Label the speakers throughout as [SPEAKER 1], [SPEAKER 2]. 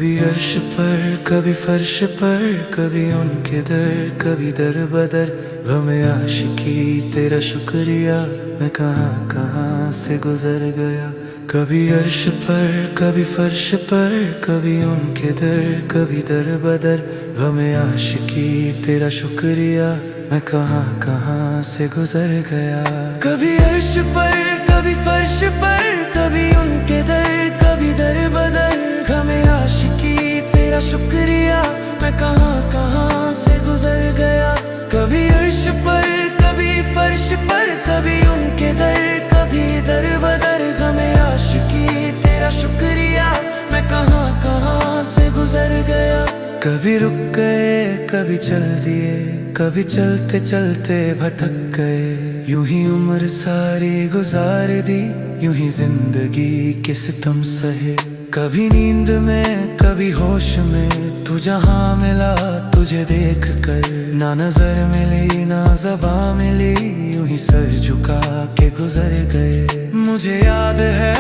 [SPEAKER 1] कभी अर्श पर कभी फर्श पर, कभी उनके दर कभी दर बदर। गमे आशिकी तेरा शुक्रिया, मैं कहाँ कहाँ से गुजर गया। कभी अर्श पर कभी फर्श पर, कभी उनके दर कभी दर बदर। गमे आशिकी तेरा शुक्रिया, मैं कहाँ कहाँ से गुजर गया। कभी अर्श पर कभी फर्श पर, कभी उनके दर कभी दर बदर। गमे आशिकी तेरा शुक्रिया, मैं कहाँ कहाँ से गुजर गया। कभी अर्श पर कभी फर्श पर, कभी उनके दर कभी दर बदर। गमे आशिकी तेरा शुक्रिया, मैं कहाँ कहाँ से गुजर गया। कभी रुक गए कभी चल दिए, कभी चलते चलते भटक गए। यूं ही उम्र सारी गुजार दी, यूं ही जिंदगी के सितम सहे। कभी नींद में कभी होश में, तू जहाँ मिला तुझे देख कर। ना नजर मिली ना ज़बां मिली, यूं ही सर झुका के गुजर गए। मुझे याद है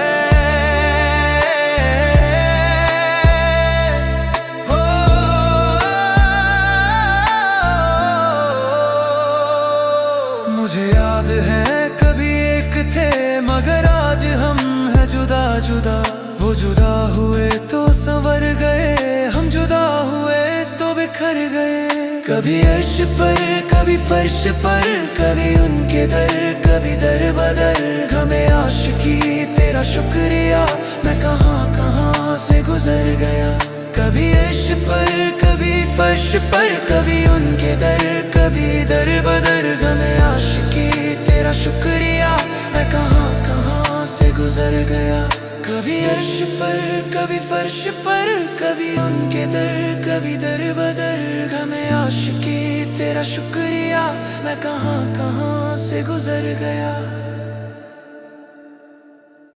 [SPEAKER 1] मुझे याद है कभी एक थे, मगर आज हम हैं जुदा जुदा। वो जुदा हुए तो संवर गए, हम जुदा हुए तो बिखर गए। कभी अर्श पर कभी फर्श पर, कभी उनके दर कभी दर बदर। गमे आशिकी तेरा शुक्रिया, मैं कहाँ कहाँ से गुजर गया। कभी अर्श पर कभी फर्श पर, कभी उनके दर कभी दर बदर। गमे आशिकी तेरा शुक्रिया, मैं कहाँ कहाँ से गुजर गया। कभी अर्श पर कभी फर्श पर, कभी उनके दर कभी दर बदर। गमे आशिकी तेरा शुक्रिया, मैं कहाँ कहाँ से गुजर गया।